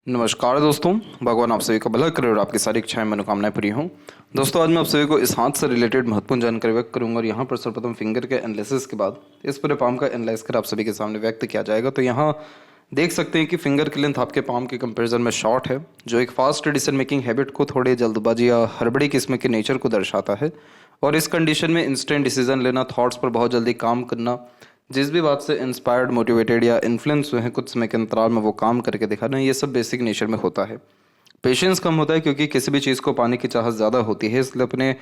नमस्कार दोस्तों। भगवान आप सभी का भला करे और आपकी सारी इच्छाएं मनोकामनाएं पूरी हों। दोस्तों, आज मैं आप सभी को इस हाथ से रिलेटेड महत्वपूर्ण जानकारी व्यक्त करूंगा और यहाँ पर सर्वप्रथम फिंगर के एनालिसिस के बाद इस पूरे पाम का एनालाइज कर आप सभी के सामने व्यक्त किया जाएगा। तो यहाँ देख सकते हैं कि फिंगर की लेंथ आपके पाम के कंपेरिजन में शॉर्ट है, जो एक फास्ट डिसीजन मेकिंग हैबिट को थोड़े जल्दबाजी या हड़बड़ी किस्म के नेचर को दर्शाता है। और इस कंडीशन में इंस्टेंट डिसीजन लेना, थॉट्स पर बहुत जल्दी काम करना, जिस भी बात से इंस्पायर्ड, मोटिवेटेड या इन्फ्लुएंस हुए हैं कुछ समय के अंतराल में वो काम करके दिखाना, ये सब बेसिक नेचर में होता है। पेशेंस कम होता है क्योंकि किसी भी चीज़ को पाने की चाहत ज़्यादा होती है, इसलिए अपने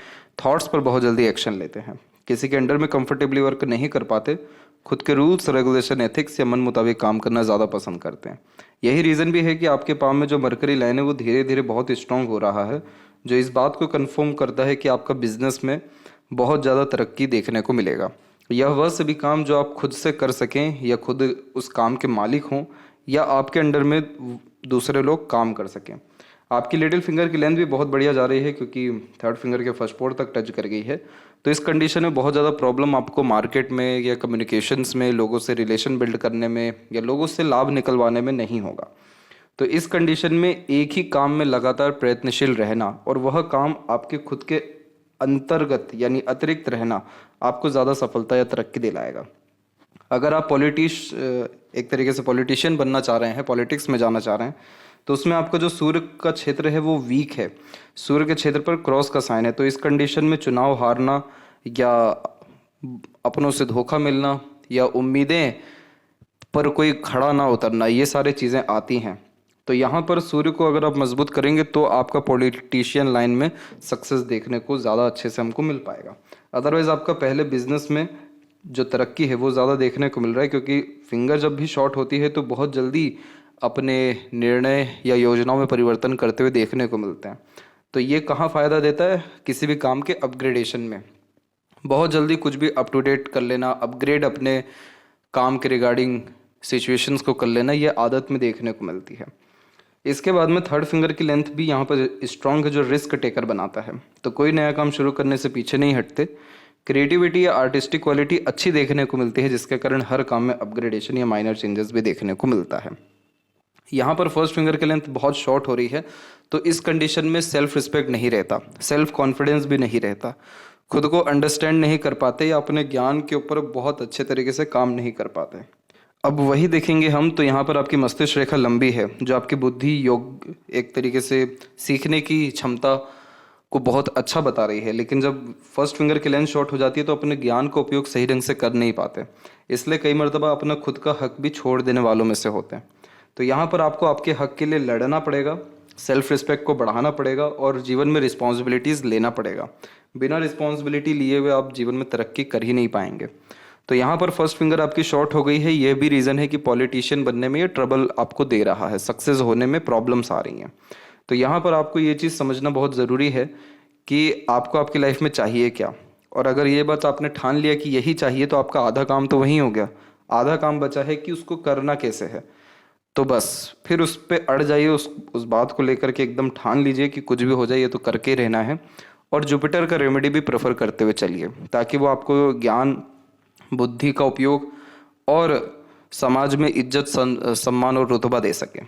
थॉट्स पर बहुत जल्दी एक्शन लेते हैं। किसी के अंडर में कंफर्टेबली वर्क नहीं कर पाते, खुद के रूल्स रेगुलेशन एथिक्स या मन मुताबिक काम करना ज़्यादा पसंद करते हैं। यही रीज़न भी है कि आपके पाम में जो मरकरी लाइन है वो धीरे धीरे बहुत स्ट्रांग हो रहा है, जो इस बात को कन्फर्म करता है कि आपका बिजनेस में बहुत ज़्यादा तरक्की देखने को मिलेगा। यह वह सभी काम जो आप खुद से कर सकें या खुद उस काम के मालिक हों या आपके अंडर में दूसरे लोग काम कर सकें। आपकी लिटिल फिंगर की लेंथ भी बहुत बढ़िया जा रही है क्योंकि थर्ड फिंगर के फर्स्ट पोर तक टच कर गई है। तो इस कंडीशन में बहुत ज़्यादा प्रॉब्लम आपको मार्केट में या कम्युनिकेशंस में, लोगों से रिलेशन बिल्ड करने में या लोगों से लाभ निकलवाने में नहीं होगा। तो इस कंडीशन में एक ही काम में लगातार प्रयत्नशील रहना और वह काम आपके खुद के अंतर्गत यानी अतिरिक्त रहना आपको ज़्यादा सफलता या तरक्की दिलाएगा। अगर आप एक तरीके से पॉलिटिशियन बनना चाह रहे हैं, पॉलिटिक्स में जाना चाह रहे हैं, तो उसमें आपका जो सूर्य का क्षेत्र है वो वीक है। सूर्य के क्षेत्र पर क्रॉस का साइन है। तो इस कंडीशन में चुनाव हारना या अपनों से धोखा मिलना या उम्मीदें पर कोई खड़ा ना उतरना, ये सारी चीज़ें आती हैं। तो यहाँ पर सूर्य को अगर आप मजबूत करेंगे तो आपका पॉलिटिशियन लाइन में सक्सेस देखने को ज़्यादा अच्छे से हमको मिल पाएगा। अदरवाइज़ आपका पहले बिजनेस में जो तरक्की है वो ज़्यादा देखने को मिल रहा है, क्योंकि फिंगर जब भी शॉर्ट होती है तो बहुत जल्दी अपने निर्णय या योजनाओं में परिवर्तन करते हुए देखने को मिलते हैं। तो ये कहाँ फ़ायदा देता है? किसी भी काम के अपग्रेडेशन में बहुत जल्दी कुछ भी अप टू डेट कर लेना, अपग्रेड अपने काम के रिगार्डिंग सिचुएशंस को कर लेना, ये आदत में देखने को मिलती है। इसके बाद में थर्ड फिंगर की लेंथ भी यहाँ पर स्ट्रांग है, जो रिस्क टेकर बनाता है। तो कोई नया काम शुरू करने से पीछे नहीं हटते। क्रिएटिविटी या आर्टिस्टिक क्वालिटी अच्छी देखने को मिलती है, जिसके कारण हर काम में अपग्रेडेशन या माइनर चेंजेस भी देखने को मिलता है। यहाँ पर फर्स्ट फिंगर की लेंथ बहुत शॉर्ट हो रही है, तो इस कंडीशन में सेल्फ रिस्पेक्ट नहीं रहता, सेल्फ कॉन्फिडेंस भी नहीं रहता, खुद को अंडरस्टैंड नहीं कर पाते या अपने ज्ञान के ऊपर बहुत अच्छे तरीके से काम नहीं कर पाते। अब वही देखेंगे हम, तो यहाँ पर आपकी मस्तिष्क रेखा लंबी है, जो आपकी बुद्धि, योग, एक तरीके से सीखने की क्षमता को बहुत अच्छा बता रही है। लेकिन जब फर्स्ट फिंगर की लेंथ शॉर्ट हो जाती है तो अपने ज्ञान का उपयोग सही ढंग से कर नहीं पाते, इसलिए कई मरतबा अपना खुद का हक भी छोड़ देने वालों में से होते हैं। तो यहाँ पर आपको आपके हक के लिए लड़ना पड़ेगा, सेल्फ रिस्पेक्ट को बढ़ाना पड़ेगा और जीवन में रिस्पॉन्सिबिलिटीज़ लेना पड़ेगा। बिना रिस्पॉन्सिबिलिटी लिए हुए आप जीवन में तरक्की कर ही नहीं पाएंगे। तो यहाँ पर फर्स्ट फिंगर आपकी शॉर्ट हो गई है। यह भी रीज़न है कि पॉलिटिशियन बनने में ये ट्रबल आपको दे रहा है, सक्सेस होने में प्रॉब्लम्स आ रही हैं। तो यहाँ पर आपको ये चीज़ समझना बहुत ज़रूरी है कि आपको आपकी लाइफ में चाहिए क्या। और अगर ये बात आपने ठान लिया कि यही चाहिए, तो आपका आधा काम तो वहीं हो गया। आधा काम बचा है कि उसको करना कैसे है। तो बस फिर उस पर अड़ जाइए, उस बात को लेकर के एकदम ठान लीजिए कि कुछ भी हो जाए ये तो करके रहना है। और जुपिटर का रेमेडी भी प्रेफर करते हुए चलिए, ताकि वो आपको ज्ञान, बुद्धि का उपयोग और समाज में इज्जत, सम्मान और रुतबा दे सके।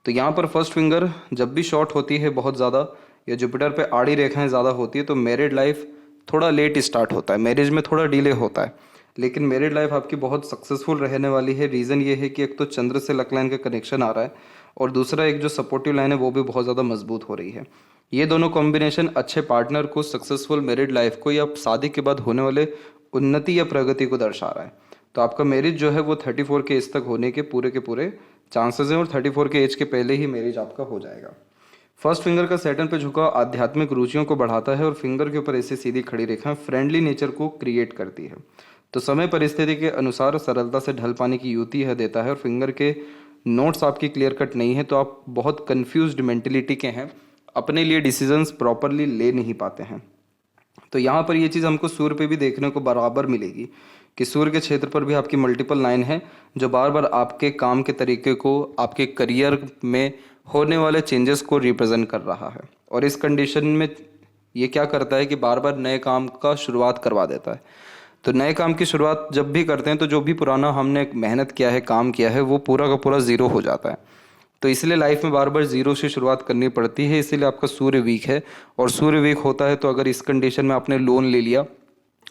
तो यहाँ पर फर्स्ट फिंगर जब भी शॉर्ट होती है बहुत ज़्यादा, या जुपिटर पे आड़ी रेखाएं ज़्यादा होती है, तो मैरिड लाइफ थोड़ा लेट स्टार्ट होता है, मैरिज में थोड़ा डिले होता है। लेकिन मैरिड लाइफ आपकी बहुत सक्सेसफुल रहने वाली है। रीज़न ये है कि एक तो चंद्र से लक लाइन का कनेक्शन आ रहा है और दूसरा एक जो सपोर्टिव लाइन है वो भी बहुत ज़्यादा मजबूत हो रही है। ये दोनों कॉम्बिनेशन अच्छे पार्टनर को, सक्सेसफुल मैरिड लाइफ को या शादी के बाद होने वाले उन्नति या प्रगति को दर्शा रहा है। तो आपका मैरिज जो है वो 34 के एज तक होने के पूरे चांसेस हैं और 34 के एज के पहले ही मैरिज आपका हो जाएगा। फर्स्ट फिंगर का सैटर्न पे झुकाव आध्यात्मिक रुचियों को बढ़ाता है और फिंगर के ऊपर ऐसी सीधी खड़ी रेखाएं फ्रेंडली नेचर को क्रिएट करती है। तो समय परिस्थिति के अनुसार सरलता से ढल पाने की युक्ति यह देता है। और फिंगर के नोट्स आपकी क्लियर कट नहीं है, तो आप बहुत कंफ्यूज्ड मेंटेलिटी के हैं, अपने लिए डिसीजंस प्रॉपरली ले नहीं पाते हैं। तो यहाँ पर ये चीज़ हमको सूर्य पे भी देखने को बराबर मिलेगी कि सूर्य के क्षेत्र पर भी आपकी मल्टीपल लाइन है, जो बार बार आपके काम के तरीके को, आपके करियर में होने वाले चेंजेस को रिप्रेजेंट कर रहा है। और इस कंडीशन में ये क्या करता है कि बार बार नए काम का शुरुआत करवा देता है। तो नए काम की शुरुआत जब भी करते हैं तो जो भी पुराना हमने मेहनत किया है, काम किया है, वो पूरा का पूरा ज़ीरो हो जाता है। तो इसलिए लाइफ में बार बार जीरो से शुरुआत करनी पड़ती है, इसीलिए आपका सूर्य वीक है। और सूर्य वीक होता है तो अगर इस कंडीशन में आपने लोन ले लिया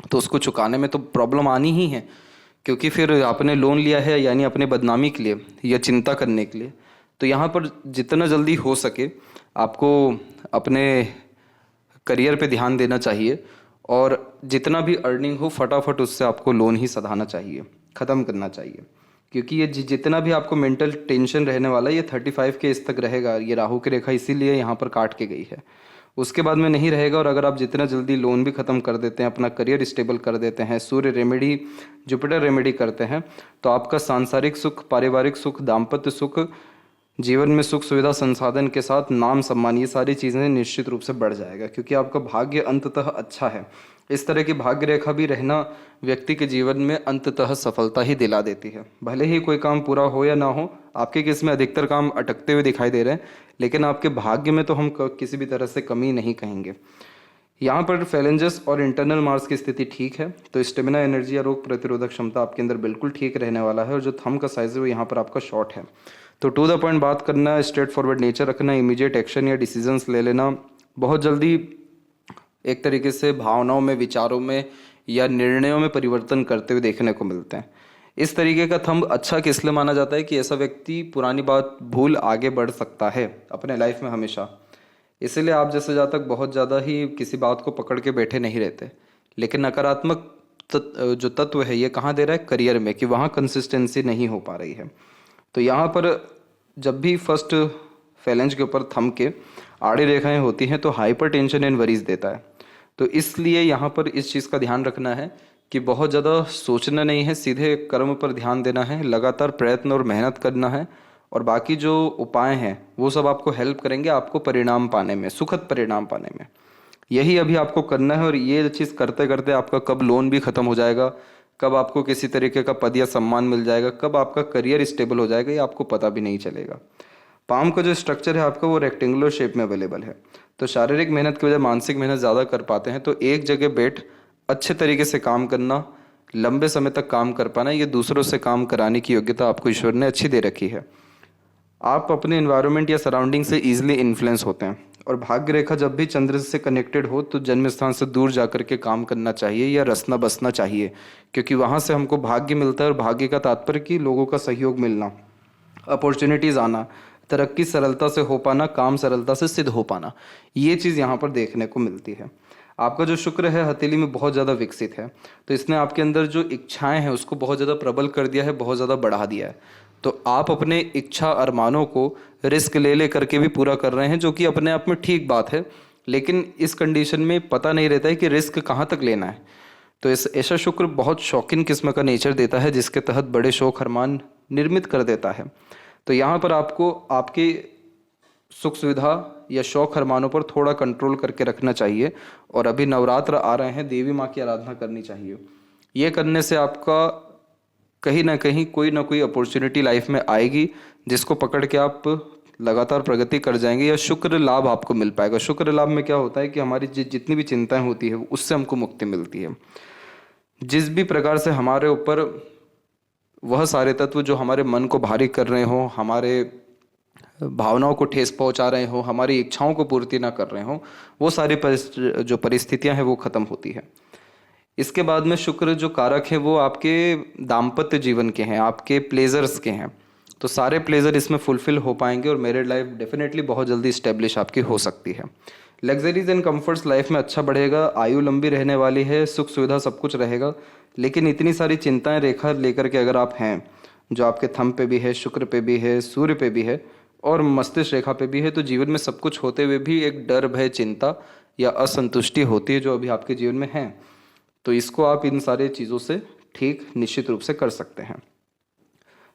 तो उसको चुकाने में तो प्रॉब्लम आनी ही है, क्योंकि फिर आपने लोन लिया है यानी अपने बदनामी के लिए या चिंता करने के लिए। तो यहाँ पर जितना जल्दी हो सके आपको अपने करियर पे ध्यान देना चाहिए, और जितना भी अर्निंग हो फटाफट उससे आपको लोन ही सधाना चाहिए, ख़त्म करना चाहिए। क्योंकि ये जितना भी आपको मेंटल टेंशन रहने वाला है ये 35 के इस तक रहेगा। ये राहु की रेखा इसीलिए यहाँ पर काट के गई है, उसके बाद में नहीं रहेगा। और अगर आप जितना जल्दी लोन भी ख़त्म कर देते हैं, अपना करियर स्टेबल कर देते हैं, सूर्य रेमेडी, जुपिटर रेमेडी करते हैं, तो आपका सांसारिक सुख, पारिवारिक सुख, दाम्पत्य सुख, जीवन में सुख सुविधा संसाधन के साथ नाम सम्मान, ये सारी चीज़ें निश्चित रूप से बढ़ जाएगा, क्योंकि आपका भाग्य अंततः अच्छा है। इस तरह की भाग्य रेखा भी रहना व्यक्ति के जीवन में अंततः सफलता ही दिला देती है। भले ही कोई काम पूरा हो या ना हो, आपके केस में अधिकतर काम अटकते हुए दिखाई दे रहे हैं, लेकिन आपके भाग्य में तो हम किसी भी तरह से कमी नहीं कहेंगे। यहाँ पर फैलेंजस और इंटरनल मार्स की स्थिति ठीक है, तो स्टेमिना, एनर्जी या रोग प्रतिरोधक क्षमता आपके अंदर बिल्कुल ठीक रहने वाला है। और जो थंब का साइज है वो यहाँ पर आपका शॉर्ट है। तो टू द पॉइंट बात करना, स्ट्रेट फॉरवर्ड नेचर रखना, इमीडिएट एक्शन या डिसीजंस ले लेना, बहुत जल्दी एक तरीके से भावनाओं में, विचारों में या निर्णयों में परिवर्तन करते हुए देखने को मिलते हैं। इस तरीके का थंब अच्छा किस लिए माना जाता है कि ऐसा व्यक्ति पुरानी बात भूल आगे बढ़ सकता है अपने लाइफ में हमेशा। इसीलिए आप जैसे जातक बहुत ज़्यादा ही किसी बात को पकड़ के बैठे नहीं रहते। लेकिन नकारात्मक जो तत्व है ये कहाँ दे रहा है? करियर में, कि वहाँ कंसिस्टेंसी नहीं हो पा रही है। तो यहाँ पर जब भी फर्स्ट फैलेंज के ऊपर थंब के आड़ी रेखाएं होती हैं तो हाइपर टेंशन एंड वरीज देता है। तो इसलिए यहाँ पर इस चीज़ का ध्यान रखना है कि बहुत ज़्यादा सोचना नहीं है, सीधे कर्म पर ध्यान देना है, लगातार प्रयत्न और मेहनत करना है, और बाकी जो उपाय हैं वो सब आपको हेल्प करेंगे आपको परिणाम पाने में, सुखद परिणाम पाने में। यही अभी आपको करना है। और ये चीज़ करते करते आपका कब लोन भी ख़त्म हो जाएगा, कब आपको किसी तरीके का पद या सम्मान मिल जाएगा, कब आपका करियर स्टेबल हो जाएगा, ये आपको पता भी नहीं चलेगा। पाम का जो स्ट्रक्चर है आपका वो रेक्टेंगुलर शेप में अवेलेबल है। तो शारीरिक मेहनत के बजाय मानसिक मेहनत ज़्यादा कर पाते हैं। तो एक जगह बैठ अच्छे तरीके से काम करना, लंबे समय तक काम कर पाना, ये दूसरों से काम कराने की योग्यता आपको ईश्वर ने अच्छी दे रखी है। आप अपने एनवायरनमेंट या सराउंडिंग से ईजिली इन्फ्लुएंस होते हैं। और भाग्य रेखा जब भी चंद्र से कनेक्टेड हो तो जन्म स्थान से दूर जाकर के काम करना चाहिए या रसना बसना चाहिए, क्योंकि वहाँ से हमको भाग्य मिलता है। और भाग्य का तात्पर्य कि लोगों का सहयोग मिलना, अपॉर्चुनिटीज़ आना, तरक्की सरलता से हो पाना, काम सरलता से सिद्ध हो पाना, ये चीज़ यहाँ पर देखने को मिलती है। आपका जो शुक्र है हथेली में बहुत ज़्यादा विकसित है, तो इसने आपके अंदर जो इच्छाएं हैं उसको बहुत ज़्यादा प्रबल कर दिया है, बहुत ज़्यादा बढ़ा दिया है। तो आप अपने इच्छा अरमानों को रिस्क ले करके भी पूरा कर रहे हैं, जो कि अपने आप में ठीक बात है। लेकिन इस कंडीशन में पता नहीं रहता है कि रिस्क कहाँ तक लेना है। तो ऐसा शुक्र बहुत शौकीन किस्म का नेचर देता है, जिसके तहत बड़े शौक अरमान निर्मित कर देता है। तो यहाँ पर आपको आपके सुख सुविधा या शौक अरमानों पर थोड़ा कंट्रोल करके रखना चाहिए। और अभी नवरात्र आ रहे हैं, देवी माँ की आराधना करनी चाहिए। ये करने से आपका कहीं ना कहीं कोई ना कोई अपॉर्चुनिटी लाइफ में आएगी, जिसको पकड़ के आप लगातार प्रगति कर जाएंगे या शुक्र लाभ आपको मिल पाएगा। शुक्र लाभ में क्या होता है कि हमारी जितनी भी चिंताएं होती है उससे हमको मुक्ति मिलती है। जिस भी प्रकार से हमारे ऊपर वह सारे तत्व जो हमारे मन को भारी कर रहे हो, हमारे भावनाओं को ठेस पहुंचा रहे हो, हमारी इच्छाओं को पूर्ति ना कर रहे हो, वो सारी जो परिस्थितियां हैं वो खत्म होती है। इसके बाद में शुक्र जो कारक है वो आपके दाम्पत्य जीवन के हैं, आपके प्लेजर्स के हैं। तो सारे प्लेजर इसमें फुलफिल हो पाएंगे और मैरिड लाइफ डेफिनेटली बहुत जल्दी इस्टेब्लिश आपकी हो सकती है। लग्जरीज एंड कंफर्ट्स लाइफ में अच्छा बढ़ेगा, आयु लंबी रहने वाली है, सुख सुविधा सब कुछ रहेगा। लेकिन इतनी सारी चिंताएं रेखा लेकर के अगर आप हैं, जो आपके थंब पे भी है, शुक्र पे भी है, सूर्य पे भी है और मस्तिष्क रेखा पे भी है, तो जीवन में सब कुछ होते हुए भी एक डर, भय, चिंता या असंतुष्टि होती है जो अभी आपके जीवन में है। तो इसको आप इन सारे चीज़ों से ठीक निश्चित रूप से कर सकते हैं।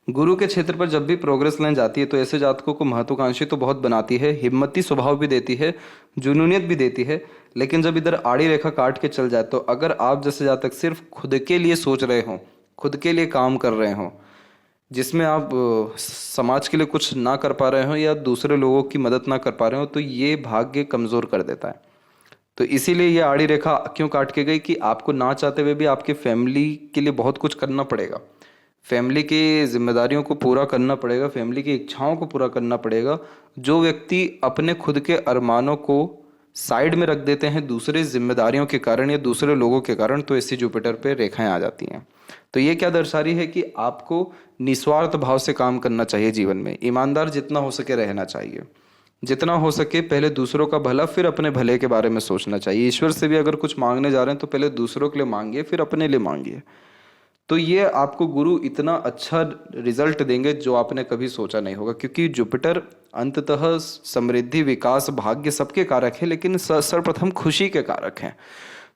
गुरु के क्षेत्र पर जब भी प्रोग्रेस लाइन जाती है तो ऐसे जातकों को महत्वाकांक्षी तो बहुत बनाती है, हिम्मती स्वभाव भी देती है, जुनूनियत भी देती है। लेकिन जब इधर आड़ी रेखा काट के चल जाए तो अगर आप जैसे जातक सिर्फ खुद के लिए सोच रहे हो, खुद के लिए काम कर रहे हो, जिसमें आप समाज के लिए कुछ ना कर पा रहे हो या दूसरे लोगों की मदद ना कर पा रहे हो, तो ये भाग्य कमज़ोर कर देता है। तो इसीलिए ये आड़ी रेखा क्यों काट के गई कि आपको ना चाहते हुए भी आपके फैमिली के लिए बहुत कुछ करना पड़ेगा। फैमिली की जिम्मेदारियों को पूरा करना पड़ेगा, फैमिली की इच्छाओं को पूरा करना पड़ेगा। जो व्यक्ति अपने खुद के अरमानों को साइड में रख देते हैं दूसरे जिम्मेदारियों के कारण या दूसरे लोगों के कारण, तो ऐसी जुपिटर पे रेखाएं आ जाती हैं। तो ये क्या दर्शा रही है कि आपको निस्वार्थ भाव से काम करना चाहिए, जीवन में ईमानदार जितना हो सके रहना चाहिए, जितना हो सके पहले दूसरों का भला फिर अपने भले के बारे में सोचना चाहिए। ईश्वर से भी अगर कुछ मांगने जा रहे हैं तो पहले दूसरों के लिए मांगिए फिर अपने लिए मांगिए। तो ये आपको गुरु इतना अच्छा रिजल्ट देंगे जो आपने कभी सोचा नहीं होगा, क्योंकि जुपिटर अंततः समृद्धि, विकास, भाग्य सबके कारक है, लेकिन सर्वप्रथम खुशी के कारक हैं।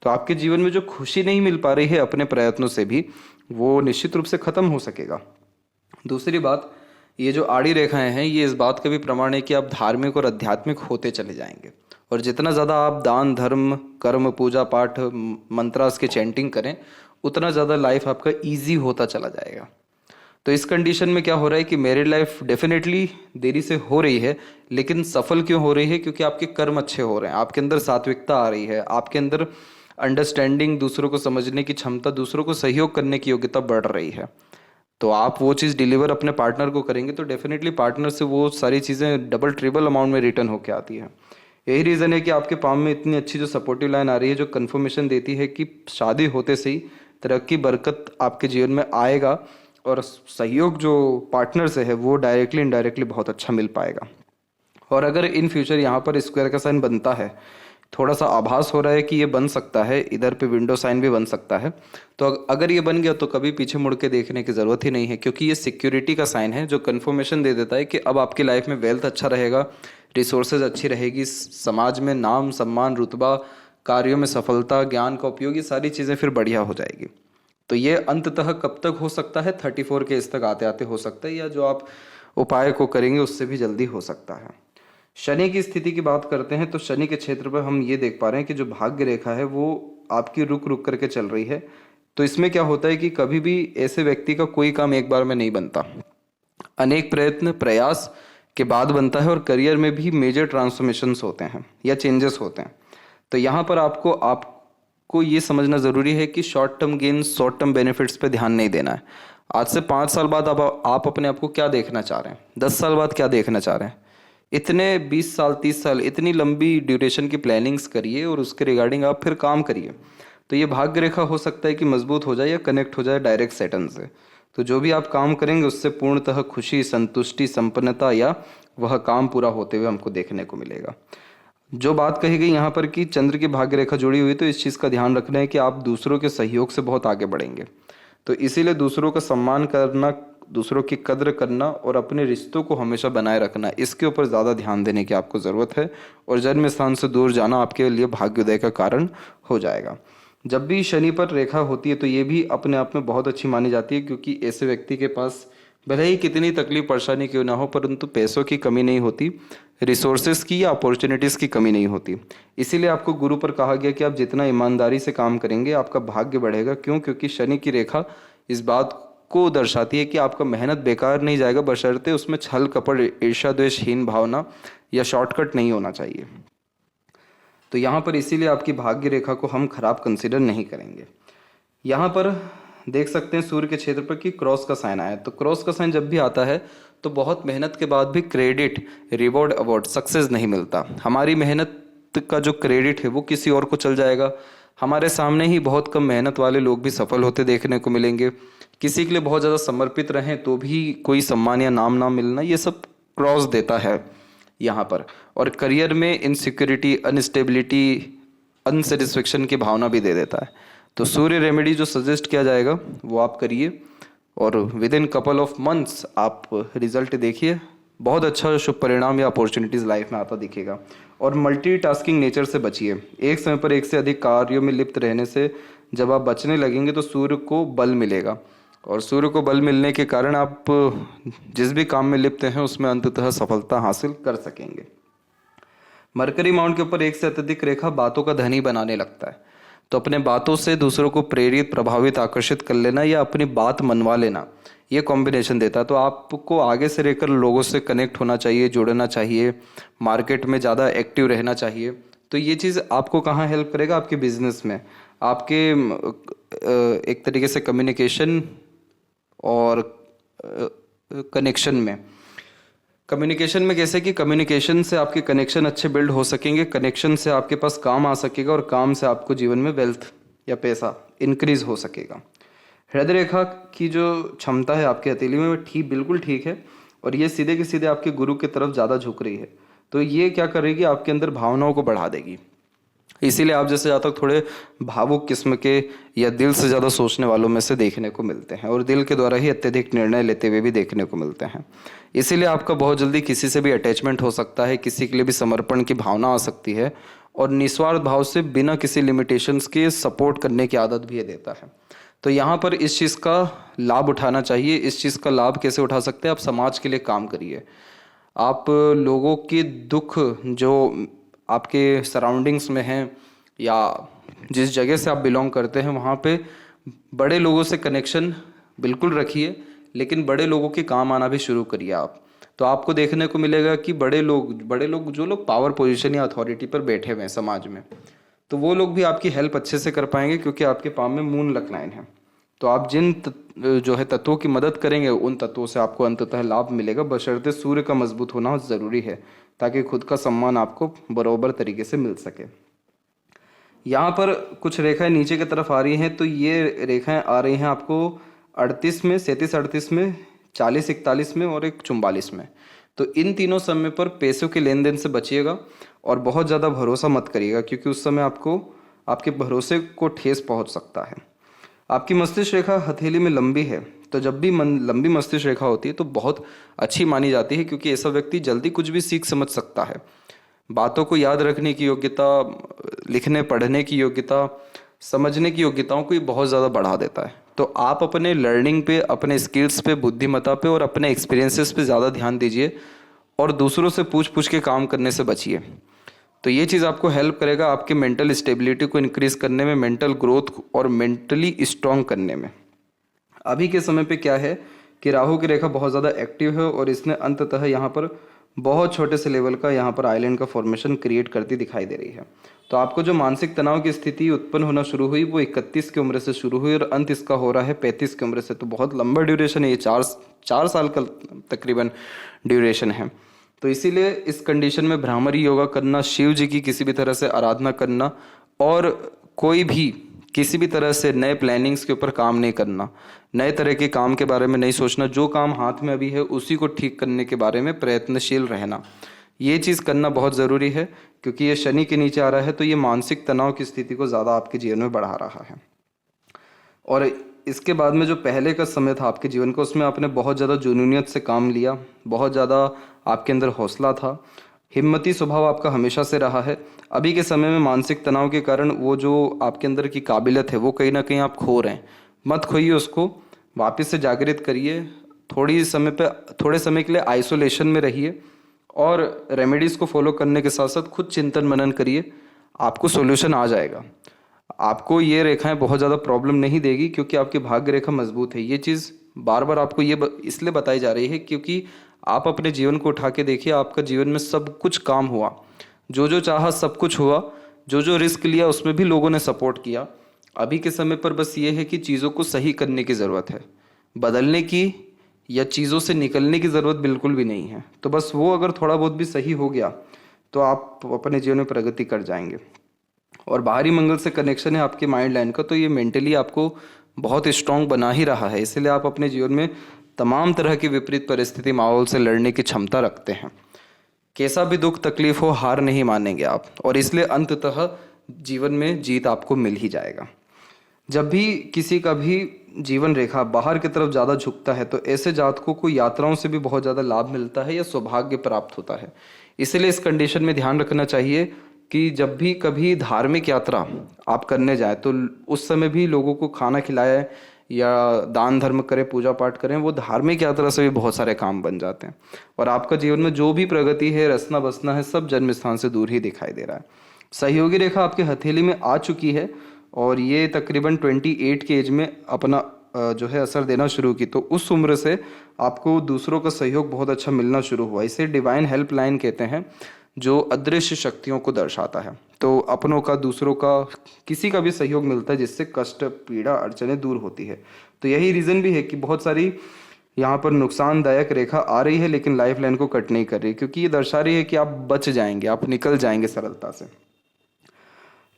तो आपके जीवन में जो खुशी नहीं मिल पा रही है अपने प्रयत्नों से भी, वो निश्चित रूप से खत्म हो सकेगा। दूसरी बात, ये जो आड़ी रेखाएं हैं ये इस बात का भी प्रमाण है कि आप धार्मिक और आध्यात्मिक होते चले जाएंगे, और जितना ज़्यादा आप दान धर्म कर्म पूजा पाठ मंत्रास के चैंटिंग करें उतना ज़्यादा लाइफ आपका ईजी होता चला जाएगा। तो इस कंडीशन में क्या हो रहा है कि मैरिड लाइफ डेफिनेटली देरी से हो रही है, लेकिन सफल क्यों हो रही है? क्योंकि आपके कर्म अच्छे हो रहे हैं, आपके अंदर सात्विकता आ रही है, आपके अंदर अंडरस्टैंडिंग, दूसरों को समझने की क्षमता, दूसरों को सहयोग करने की योग्यता बढ़ रही है। तो आप वो चीज़ डिलीवर अपने पार्टनर को करेंगे तो डेफिनेटली पार्टनर से वो सारी चीज़ें डबल ट्रिपल अमाउंट में रिटर्न होकर आती है। यही रीज़न है कि आपके पाम में इतनी अच्छी जो सपोर्टिव लाइन आ रही है, जो कन्फर्मेशन देती है कि शादी होते से ही तरक्की बरकत आपके जीवन में आएगा, और सहयोग जो पार्टनर से है वो डायरेक्टली इनडायरेक्टली बहुत अच्छा मिल पाएगा। और अगर इन फ्यूचर यहाँ पर स्क्वायर का साइन बनता है, थोड़ा सा आभास हो रहा है कि ये बन सकता है, इधर पे विंडो साइन भी बन सकता है, तो अगर ये बन गया तो कभी पीछे मुड़ के देखने की ज़रूरत ही नहीं है, क्योंकि ये सिक्योरिटी का साइन है जो कन्फर्मेशन दे देता है कि अब आपकी लाइफ में वेल्थ अच्छा रहेगा, रिसोर्सेज अच्छी रहेगी, समाज में नाम सम्मान रुतबा, कार्यों में सफलता, ज्ञान का उपयोग, ये सारी चीज़ें फिर बढ़िया हो जाएगी। तो ये अंततः कब तक हो सकता है? 34 के एज तक आते आते हो सकता है, या जो आप उपाय को करेंगे उससे भी जल्दी हो सकता है। शनि की स्थिति की बात करते हैं तो शनि के क्षेत्र पर हम ये देख पा रहे हैं कि जो भाग्य रेखा है वो आपकी रुक रुक करके चल रही है। तो इसमें क्या होता है कि कभी भी ऐसे व्यक्ति का कोई काम एक बार में नहीं बनता, अनेक प्रयत्न प्रयास के बाद बनता है, और करियर में भी मेजर ट्रांसफॉर्मेशंस होते हैं या चेंजेस होते हैं। तो यहाँ पर आपको ये समझना ज़रूरी है कि short term gain, short term benefits पे ध्यान नहीं देना है। आज से 5 साल बाद आप अपने आप को क्या देखना चाह रहे हैं, 10 साल बाद क्या देखना चाह रहे हैं, इतने 20 साल 30 साल इतनी लंबी ड्यूरेशन की प्लानिंग्स करिए और उसके रिगार्डिंग आप फिर काम करिए। तो ये भाग्य रेखा हो सकता है कि मजबूत हो जाए या कनेक्ट हो जाए डायरेक्ट सैटर्न से। तो जो भी आप काम करेंगे उससे पूर्णतः खुशी, संतुष्टि, संपन्नता या वह काम पूरा होते हुए हमको देखने को मिलेगा। जो बात कही गई यहाँ पर कि चंद्र की भाग्य रेखा जुड़ी हुई, तो इस चीज़ का ध्यान रखना है कि आप दूसरों के सहयोग से बहुत आगे बढ़ेंगे। तो इसीलिए दूसरों का सम्मान करना, दूसरों की कद्र करना और अपने रिश्तों को हमेशा बनाए रखना, इसके ऊपर ज़्यादा ध्यान देने की आपको ज़रूरत है। और जन्म स्थान से दूर जाना आपके लिए भाग्योदय का कारण हो जाएगा। जब भी शनि पर रेखा होती है तो ये भी अपने आप में बहुत अच्छी मानी जाती है, क्योंकि ऐसे व्यक्ति के पास भले ही कितनी तकलीफ परेशानी क्यों ना हो, परंतु पैसों की कमी नहीं होती, रिसोर्सेज की या अपॉर्चुनिटीज़ की कमी नहीं होती। इसीलिए आपको गुरु पर कहा गया कि आप जितना ईमानदारी से काम करेंगे आपका भाग्य बढ़ेगा। क्यों? क्योंकि शनि की रेखा इस बात को दर्शाती है कि आपका मेहनत बेकार नहीं जाएगा, बशर्ते उसमें छल कपट, ईर्ष्या द्वेषहीन भावना या शॉर्टकट नहीं होना चाहिए। तो यहाँ पर इसीलिए आपकी भाग्य रेखा को हम खराब कंसिडर नहीं करेंगे। यहाँ पर देख सकते हैं सूर्य के क्षेत्र पर कि क्रॉस का साइन आया। तो क्रॉस का साइन जब भी आता है तो बहुत मेहनत के बाद भी क्रेडिट, रिवॉर्ड, अवार्ड, सक्सेस नहीं मिलता। हमारी मेहनत का जो क्रेडिट है वो किसी और को चल जाएगा। हमारे सामने ही बहुत कम मेहनत वाले लोग भी सफल होते देखने को मिलेंगे। किसी के लिए बहुत ज़्यादा समर्पित रहें तो भी कोई सम्मान या नाम ना मिलना, ये सब क्रॉस देता है यहाँ पर। और करियर में इनसिक्योरिटी, अनस्टेबिलिटी, अनसेटिस्फेक्शन की भावना भी दे देता है। तो सूर्य रेमेडी जो सजेस्ट किया जाएगा वो आप करिए, और with in couple of months आप रिजल्ट देखिए, बहुत अच्छा शुभ परिणाम या अपॉर्चुनिटीज़ लाइफ में आता दिखेगा। और मल्टीटास्किंग नेचर से बचिए। एक समय पर एक से अधिक कार्यों में लिप्त रहने से जब आप बचने लगेंगे तो सूर्य को बल मिलेगा, और सूर्य को बल मिलने के कारण आप जिस भी काम में लिप्त हैं उसमें अंततः सफलता हासिल कर सकेंगे। मरकरी माउंट के ऊपर एक से अत्यधिक रेखा बातों का धनी बनाने लगता है। तो अपने बातों से दूसरों को प्रेरित, प्रभावित, आकर्षित कर लेना या अपनी बात मनवा लेना, ये कॉम्बिनेशन देता है। तो आपको आगे से रहकर लोगों से कनेक्ट होना चाहिए, जुड़ना चाहिए, मार्केट में ज़्यादा एक्टिव रहना चाहिए। तो ये चीज़ आपको कहाँ हेल्प करेगा? आपके बिजनेस में, आपके एक तरीके से कम्युनिकेशन और कनेक्शन में, कम्युनिकेशन में कैसे कि कम्युनिकेशन से आपके कनेक्शन अच्छे बिल्ड हो सकेंगे, कनेक्शन से आपके पास काम आ सकेगा और काम से आपको जीवन में वेल्थ या पैसा इंक्रीज हो सकेगा। हृदय रेखा की जो क्षमता है आपके हथेली में वो बिल्कुल ठीक है और ये सीधे के सीधे आपके गुरु की तरफ ज़्यादा झुक रही है। तो ये क्या करेगी, आपके अंदर भावनाओं को बढ़ा देगी। इसीलिए आप जैसे ज़्यादा थोड़े भावुक किस्म के या दिल से ज़्यादा सोचने वालों में से देखने को मिलते हैं और दिल के द्वारा ही अत्यधिक निर्णय लेते हुए भी देखने को मिलते हैं। इसीलिए आपका बहुत जल्दी किसी से भी अटैचमेंट हो सकता है, किसी के लिए भी समर्पण की भावना आ सकती है और निस्वार्थ भाव से बिना किसी लिमिटेशंस के सपोर्ट करने की आदत भी ये देता है। तो यहाँ पर इस चीज़ का लाभ उठाना चाहिए। इस चीज़ का लाभ कैसे उठा सकते हैं, आप समाज के लिए काम करिए। आप लोगों के दुख जो आपके सराउंडिंग्स में हैं या जिस जगह से आप बिलोंग करते हैं वहाँ पे बड़े लोगों से कनेक्शन बिल्कुल रखिए, लेकिन बड़े लोगों के काम आना भी शुरू करिए आप। तो आपको देखने को मिलेगा कि बड़े लोग जो लोग पावर पोजीशन या अथॉरिटी पर बैठे हुए हैं समाज में, तो वो लोग भी आपकी हेल्प अच्छे से कर पाएंगे क्योंकि आपके पाम में मून लक लाइन है। तो आप जिन जो है तत्वों की मदद करेंगे उन तत्वों से आपको अंततः लाभ मिलेगा, बशर्ते सूर्य का मजबूत होना ज़रूरी है ताकि खुद का सम्मान आपको बराबर तरीके से मिल सके। यहाँ पर कुछ रेखाएं नीचे की तरफ आ रही हैं, तो ये रेखाएं आ रही हैं आपको 38 में, 37-38 में, 40-41 में और एक 44 में। तो इन तीनों समय पर पैसों के लेन देन से बचिएगा और बहुत ज़्यादा भरोसा मत करिएगा क्योंकि उस समय आपको आपके भरोसे को ठेस पहुँच सकता है। आपकी मस्तिष्क रेखा हथेली में लंबी है, तो जब भी लंबी मस्तिष्क रेखा होती है तो बहुत अच्छी मानी जाती है क्योंकि ऐसा व्यक्ति जल्दी कुछ भी सीख समझ सकता है। बातों को याद रखने की योग्यता, लिखने पढ़ने की योग्यता, समझने की योग्यताओं को ये बहुत ज़्यादा बढ़ा देता है। तो आप अपने लर्निंग पे, अपने स्किल्स पे, बुद्धिमत्ता पे और अपने एक्सपीरियंसेस पे ज़्यादा ध्यान दीजिए और दूसरों से पूछ पूछ के काम करने से बचिए। तो ये चीज़ आपको हेल्प करेगा आपके मेंटल स्टेबिलिटी को इंक्रीज करने में, मेंटल ग्रोथ और मेंटली स्ट्रांग करने में। अभी के समय पे क्या है कि राहु की रेखा बहुत ज़्यादा एक्टिव है और इसने अंततः यहाँ पर बहुत छोटे से लेवल का यहाँ पर आइलैंड का फॉर्मेशन क्रिएट करती दिखाई दे रही है। तो आपको जो मानसिक तनाव की स्थिति उत्पन्न होना शुरू हुई वो 31 की उम्र से शुरू हुई और अंत इसका हो रहा है 35 की उम्र से। तो बहुत लंबा ड्यूरेशन है, ये चार साल का तकरीबन ड्यूरेशन है। तो इसीलिए इस कंडीशन में भ्रामरी योगा करना, शिव जी की किसी भी तरह से आराधना करना और कोई भी किसी भी तरह से नए प्लानिंग्स के ऊपर काम नहीं करना, नए तरह के काम के बारे में नहीं सोचना, जो काम हाथ में अभी है उसी को ठीक करने के बारे में प्रयत्नशील रहना, ये चीज़ करना बहुत ज़रूरी है क्योंकि ये शनि के नीचे आ रहा है तो ये मानसिक तनाव की स्थिति को ज़्यादा आपके जीवन में बढ़ा रहा है। और इसके बाद में जो पहले का समय था आपके जीवन का, उसमें आपने बहुत ज़्यादा जुनूनियत से काम लिया, बहुत ज़्यादा आपके अंदर हौसला था, हिम्मती स्वभाव आपका हमेशा से रहा है। अभी के समय में मानसिक तनाव के कारण वो जो आपके अंदर की काबिलियत है वो कहीं ना कहीं आप खो रहे हैं। मत खोइए उसको, वापस से जागृत करिए। थोड़े समय के लिए आइसोलेशन में रहिए और रेमेडीज़ को फॉलो करने के साथ साथ खुद चिंतन मनन करिए, आपको सोल्यूशन आ जाएगा। आपको ये रेखाएं बहुत ज़्यादा प्रॉब्लम नहीं देगी क्योंकि आपकी भाग्य रेखा मजबूत है। ये चीज़ बार बार आपको इसलिए बताई जा रही है क्योंकि आप अपने जीवन को उठा के देखिए, आपका जीवन में सब कुछ काम हुआ, जो जो चाहा सब कुछ हुआ, जो जो रिस्क लिया उसमें भी लोगों ने सपोर्ट किया। अभी के समय पर बस ये है कि चीज़ों को सही करने की ज़रूरत है, बदलने की या चीज़ों से निकलने की ज़रूरत बिल्कुल भी नहीं है। तो बस वो अगर थोड़ा बहुत भी सही हो गया तो आप अपने जीवन में प्रगति कर जाएंगे। और बाहरी मंगल से कनेक्शन है आपके माइंड लाइन का, तो ये मेंटली आपको बहुत स्ट्रांग बना ही रहा है। इसलिए आप अपने जीवन में तमाम तरह की विपरीत परिस्थिति माहौल से लड़ने की क्षमता रखते हैं। कैसा भी दुख तकलीफ हो, हार नहीं मानेंगे आप और इसलिए अंततः जीवन में जीत आपको मिल ही जाएगा। जब भी किसी का भी जीवन रेखा बाहर की तरफ ज़्यादा झुकता है तो ऐसे जातकों को यात्राओं से भी बहुत ज़्यादा लाभ मिलता है या सौभाग्य प्राप्त होता है। इसलिए इस कंडीशन में ध्यान रखना चाहिए कि जब भी कभी धार्मिक यात्रा आप करने जाए तो उस समय भी लोगों को खाना खिलाए या दान धर्म करें, पूजा पाठ करें, वो धार्मिक यात्रा से भी बहुत सारे काम बन जाते हैं और आपका जीवन में जो भी प्रगति है, रसना बसना है, सब जन्म स्थान से दूर ही दिखाई दे रहा है। सहयोगी रेखा आपके हथेली में आ चुकी है और ये तकरीबन 28 के एज में अपना जो है असर देना शुरू की। तो उस उम्र से आपको दूसरों का सहयोग बहुत अच्छा मिलना शुरू हुआ। इसे डिवाइन हेल्पलाइन कहते हैं, जो अदृश्य शक्तियों को दर्शाता है। तो अपनों का, दूसरों का, किसी का भी सहयोग मिलता है जिससे कष्ट, पीड़ा, अड़चने दूर होती है। तो यही रीज़न भी है कि बहुत सारी यहाँ पर नुकसानदायक रेखा आ रही है लेकिन लाइफ लाइन को कट नहीं कर रही, क्योंकि ये दर्शा रही है कि आप बच जाएंगे, आप निकल जाएंगे सरलता से।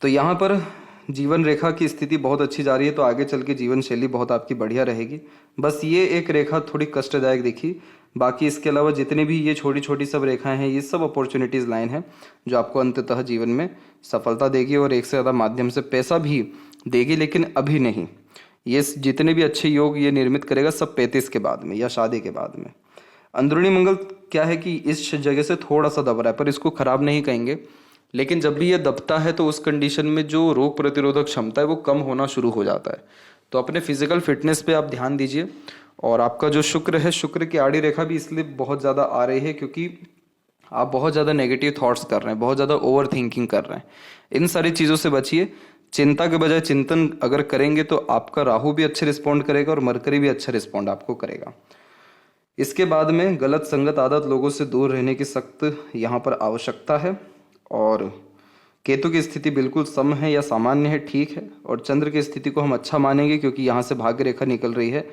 तो यहाँ पर जीवन रेखा की स्थिति बहुत अच्छी जा रही है, तो आगे चल के जीवन शैली बहुत आपकी बढ़िया रहेगी। बस ये एक रेखा थोड़ी कष्टदायक दिखी, बाकी इसके अलावा जितनी भी ये छोटी छोटी सब रेखाएं हैं, ये सब अपॉर्चुनिटीज़ लाइन है जो आपको अंततः जीवन में सफलता देगी और एक से ज़्यादा माध्यम से पैसा भी देगी, लेकिन अभी नहीं। ये जितने भी अच्छे योग ये निर्मित करेगा सब 35 के बाद में या शादी के बाद में। अंदरूनी मंगल क्या है कि इस जगह से थोड़ा सा दब रहा है, पर इसको खराब नहीं कहेंगे, लेकिन जब भी ये दबता है तो उस कंडीशन में जो रोग प्रतिरोधक क्षमता है वो कम होना शुरू हो जाता है। तो अपने फिजिकल फिटनेस पे आप ध्यान दीजिए। और आपका जो शुक्र है, शुक्र की आड़ी रेखा भी इसलिए बहुत ज़्यादा आ रही है क्योंकि आप बहुत ज़्यादा नेगेटिव थॉट्स कर रहे हैं, बहुत ज़्यादा ओवर थिंकिंग कर रहे हैं। इन सारी चीज़ों से बचिए। चिंता के बजाय चिंतन अगर करेंगे तो आपका राहु भी अच्छे रिस्पॉन्ड करेगा और मरकरी भी अच्छा रिस्पॉन्ड आपको करेगा। इसके बाद में गलत संगत आदत लोगों से दूर रहने की सख्त यहाँ पर आवश्यकता है। और केतु की स्थिति बिल्कुल सम है या सामान्य है, ठीक है। और चंद्र की स्थिति को हम अच्छा मानेंगे क्योंकि यहाँ से भाग्य रेखा निकल रही है,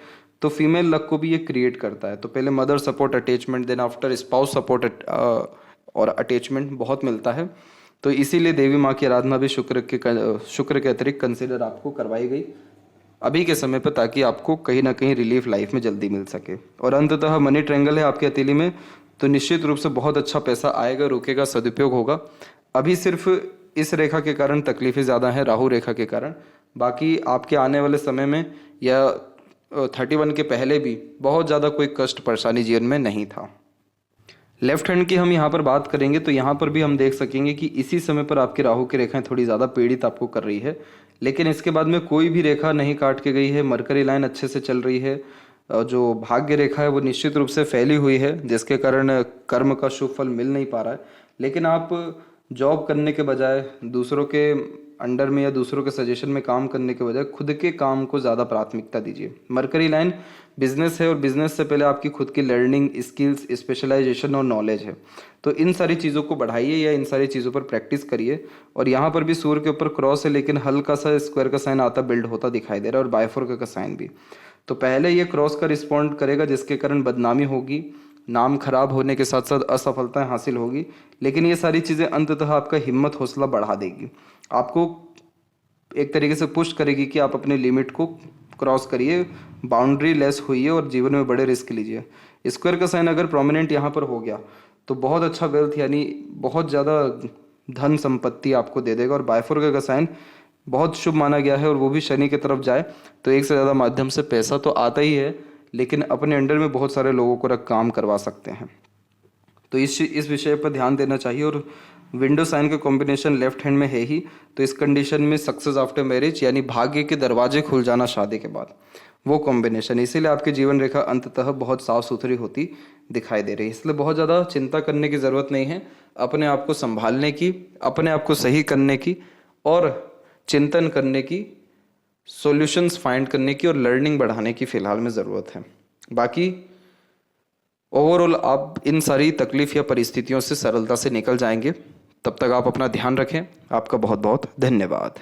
तो फीमेल लक को भी ये क्रिएट करता है। तो पहले mother support attachment, then after spouse support और अटैचमेंट बहुत मिलता है। तो इसीलिए देवी माँ की आराधना भी शुक्र के अतिरिक्त कंसिडर आपको करवाई गई अभी के समय पर, ताकि आपको कहीं ना कहीं रिलीफ लाइफ में जल्दी मिल सके। और अंततः मनी ट्रायंगल है आपकी हथेली में, तो निश्चित रूप से बहुत अच्छा पैसा आएगा, रुकेगा, सदुपयोग होगा। अभी सिर्फ इस रेखा के कारण तकलीफें ज़्यादा हैं, राहु रेखा के कारण। बाकी आपके आने वाले समय में या 31 के पहले भी बहुत ज़्यादा कोई कष्ट परेशानी जीवन में नहीं था। लेफ्ट हैंड की हम यहाँ पर बात करेंगे तो यहाँ पर भी हम देख सकेंगे कि इसी समय पर आपकी राहु की रेखाएं थोड़ी ज़्यादा पीड़ित आपको कर रही है, लेकिन इसके बाद में कोई भी रेखा नहीं काट के गई है। मरकरी लाइन अच्छे से चल रही है। जो भाग्य रेखा है वो निश्चित रूप से फैली हुई है, जिसके कारण कर्म का शुभ फल मिल नहीं पा रहा है। लेकिन आप जॉब करने के बजाय दूसरों के अंडर में या दूसरों के सजेशन में काम करने के बजाय खुद के काम को ज़्यादा प्राथमिकता दीजिए। मरकरी लाइन बिजनेस है और बिजनेस से पहले आपकी खुद की लर्निंग स्किल्स, स्पेशलाइजेशन और नॉलेज है। तो इन सारी चीज़ों को बढ़ाइए या इन सारी चीज़ों पर प्रैक्टिस करिए। और यहाँ पर भी सूर्य के ऊपर क्रॉस है, लेकिन हल्का सा स्क्वायर का साइन आता बिल्ड होता दिखाई दे रहा है, और बायफोर का साइन भी। तो पहले ये क्रॉस का रिस्पॉन्ड करेगा, जिसके कारण बदनामी होगी, नाम खराब होने के साथ साथ असफलताएं हासिल होगी। लेकिन ये सारी चीज़ें अंततः आपका हिम्मत हौसला बढ़ा देगी, आपको एक तरीके से पुश करेगी कि आप अपने लिमिट को क्रॉस करिए, बाउंड्री लेस होइए और जीवन में बड़े रिस्क लीजिए। स्क्वायर का साइन अगर प्रोमिनेंट यहाँ पर हो गया तो बहुत अच्छा वेल्थ यानी बहुत ज़्यादा धन संपत्ति आपको दे देगा। और बायफोर का साइन बहुत शुभ माना गया है, और वो भी शनि की तरफ जाए तो एक से ज़्यादा माध्यम से पैसा तो आता ही है, लेकिन अपने अंडर में बहुत सारे लोगों को रख काम करवा सकते हैं। तो इस विषय पर ध्यान देना चाहिए। और विंडो साइन का कॉम्बिनेशन लेफ्ट हैंड में है ही, तो इस कंडीशन में सक्सेस आफ्टर मैरिज यानी भाग्य के दरवाजे खुल जाना शादी के बाद, वो कॉम्बिनेशन, इसीलिए आपकी जीवन रेखा अंततः बहुत साफ सुथरी होती दिखाई दे रही है। इसलिए बहुत ज़्यादा चिंता करने की ज़रूरत नहीं है, अपने आप को संभालने की, अपने आप को सही करने की और चिंतन करने की, सॉल्यूशंस फाइंड करने की और लर्निंग बढ़ाने की फ़िलहाल में ज़रूरत है। बाकी ओवरऑल आप इन सारी तकलीफ या परिस्थितियों से सरलता से निकल जाएंगे। तब तक आप अपना ध्यान रखें। आपका बहुत बहुत धन्यवाद।